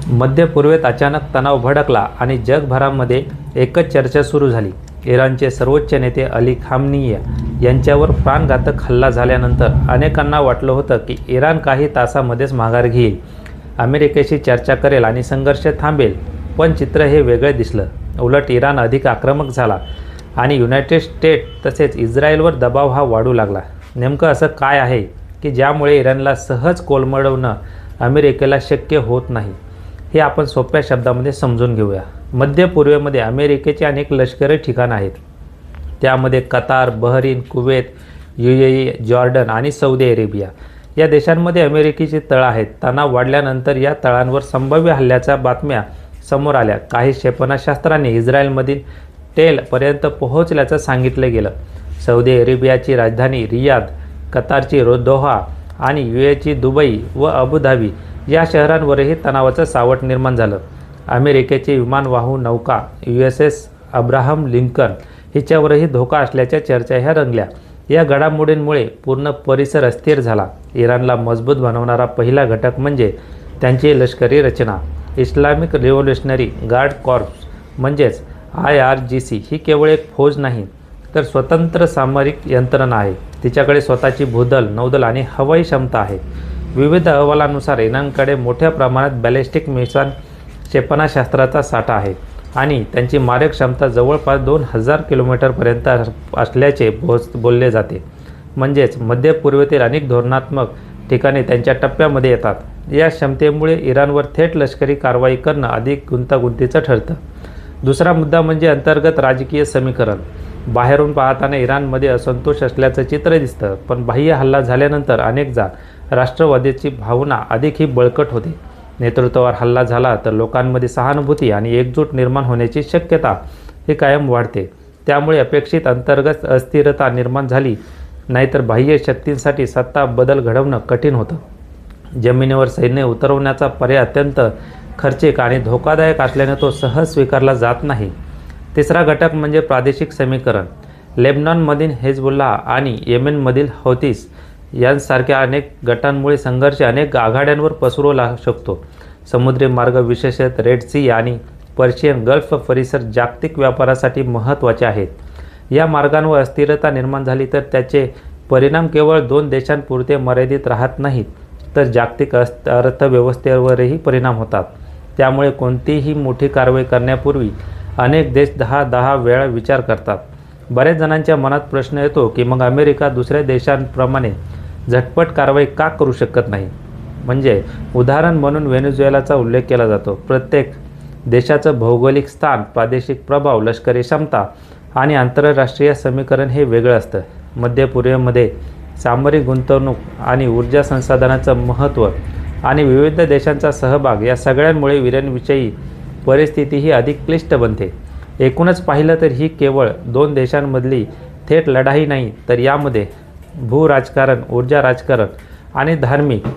मध्य पूर्वेत अचानक तणाव भडकला आणि जगभरामध्ये एकच चर्चा सुरू झाली. इराणचे सर्वोच्च नेते अली खामनेई यांच्यावर प्राणघातक हल्ला झाल्यानंतर अनेकांना वाटलं होतं की इराण काही तासामध्येच माघार घेईल, अमेरिकेशी चर्चा करेल आणि संघर्ष थांबेल. पण चित्र हे वेगळे दिसलं. उलट इराण अधिक आक्रमक झाला आणि युनायटेड स्टेट्स तसेच इस्रायलवर दबाव हा वाढू लागला. नेमकं असं काय आहे की ज्यामुळे इराणला सहज कोलमडवणं अमेरिकेला शक्य होत नाही, हे आपण सोप्या शब्दामध्ये समजून घेऊया. मध्य पूर्वेमध्ये अमेरिकेची अनेक लष्करी ठिकाणं आहेत. त्यामध्ये Qatar, Bahrain, Kuwait, UAE, Jordan आणि सौदी अरेबिया या देशांमध्ये अमेरिकेची तळं आहेत. तणाव वाढल्यानंतर या तळांवर संभाव्य हल्ल्याच्या बातम्या समोर आल्या. काही क्षेपणास्त्रांनी इस्रायलमधील टेलपर्यंत पोहोचल्याचं सांगितलं गेलं. सौदी अरेबियाची राजधानी रियाद, कतारची दोहा आणि UAEची दुबई व अबुधाबी या शहरांवरही तणावाचं सावट निर्माण झालं. अमेरिकेची विमानवाहू नौका USS अब्राहम लिंकन हिच्यावरही धोका असल्याच्या चर्चा ह्या रंगल्या. या घडामोडींमुळे पूर्ण परिसर अस्थिर झाला. इराणला मजबूत बनवणारा पहिला घटक म्हणजे त्यांची लष्करी रचना. इस्लामिक रिव्होल्युशनरी गार्ड कॉर्प्स म्हणजेच IRGC ही केवळ एक फौज नाही तर स्वतंत्र सामरिक यंत्रणा आहे. तिच्याकडे स्वतःची भूदल, नौदल आणि हवाई क्षमता आहे. विविध अहवालानुसार इराणकडे मोठ्या प्रमाणात बॅलिस्टिक मिसाईल क्षेपणास्त्राचा साठा आहे आणि त्यांची मारक क्षमता जवळपास 2000 किलोमीटरपर्यंत असल्याचे बोलले जाते. म्हणजेच मध्य पूर्वेतील अनेक धोरणात्मक ठिकाणे त्यांच्या टप्प्यामध्ये येतात. या क्षमतेमुळे इराणवर थेट लष्करी कारवाई करणं अधिक गुंतागुंतीचं ठरतं. दुसरा मुद्दा म्हणजे अंतर्गत राजकीय समीकरण. बाहेरून पाहताना इराणमध्ये असंतोष असल्याचं चित्र दिसतं, पण बाह्य हल्ला झाल्यानंतर अनेकदा राष्ट्रवादाची भावना अधिकही बळकट होते. नेतृत्वावर हल्ला झाला तर लोकांमध्ये सहानुभूती आणि एकजूट निर्माण होण्याची शक्यता ही कायम वाढते. त्यामुळे अपेक्षित अंतर्गत अस्थिरता निर्माण झाली नाहीतर बाह्य शक्तींसाठी सत्ता बदल घडवणं कठीण होतं. जमिनीवर सैन्य उतरवण्याचा पर्याय अत्यंत खर्चिक आणि धोकादायक असल्याने तो सहज स्वीकारला जात नाही. तिसरा घटक म्हणजे प्रादेशिक समीकरण. लेबनॉनमधील हेजबुल्ला आणि येमेनमधील हौतीस यांसारख्या अनेक गटांमुळे संघर्ष अनेक आघाड्यांवर पसरवू शकतो. समुद्री मार्ग, विशेषतः रेड सी आणि पर्शियन गल्फ परिसर जागतिक व्यापारासाठी महत्त्वाचे आहेत. या मार्गांवर अस्थिरता निर्माण झाली तर त्याचे परिणाम केवळ 2 देशांपुरते मर्यादित राहत नाहीत तर जागतिक अर्थव्यवस्थेवरही परिणाम होतात. त्यामुळे कोणतीही मोठी कारवाई करण्यापूर्वी अनेक देश 10 वेळा विचार करतात. बऱ्याच जणांच्या मनात प्रश्न येतो की मग अमेरिका दुसऱ्या देशांप्रमाणे झटपट कारवाई का करू शकत नाही. म्हणजे उदाहरण म्हणून व्हेनेझुएलाचा उल्लेख केला जातो. प्रत्येक देशाचं भौगोलिक स्थान, प्रादेशिक प्रभाव, लष्करी क्षमता आणि आंतरराष्ट्रीय समीकरण हे वेगळं असतं. मध्य पूर्वेमध्ये सामरिक गुंतवणूक आणि ऊर्जा संसाधनाचं महत्त्व आणि विविध देशांचा सहभाग या सगळ्यांमुळे इराणविषयी परिस्थिती ही अधिक क्लिष्ट बनते. एकूणच पाहिलं तर ही केवळ 2 देशांमधली थेट लढाई नाही तर यामध्ये भूराजकारण, ऊर्जा राजकारण आणि धार्मिक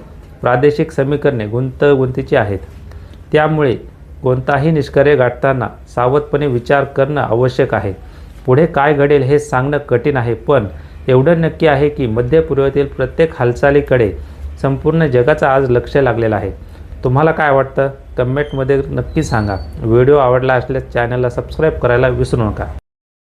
प्रादेशिक समीकरणे गुंतागुंतीची आहेत. त्यामुळे कोणताही निष्कर्ष गाठताना सावधपणे विचार करणं आवश्यक आहे. पुढे काय घडेल हे सांगणं कठीण आहे, पण एवढं नक्की आहे की मध्य पूर्वेतील प्रत्येक हालचालीकडे संपूर्ण जगाचं आज लक्ष लागलेलं आहे. तुम्हाला काय वाटतं? कमेंटमध्ये नक्की सांगा. व्हिडिओ आवडला असल्यास चॅनलला सबस्क्राईब करायला विसरू नका.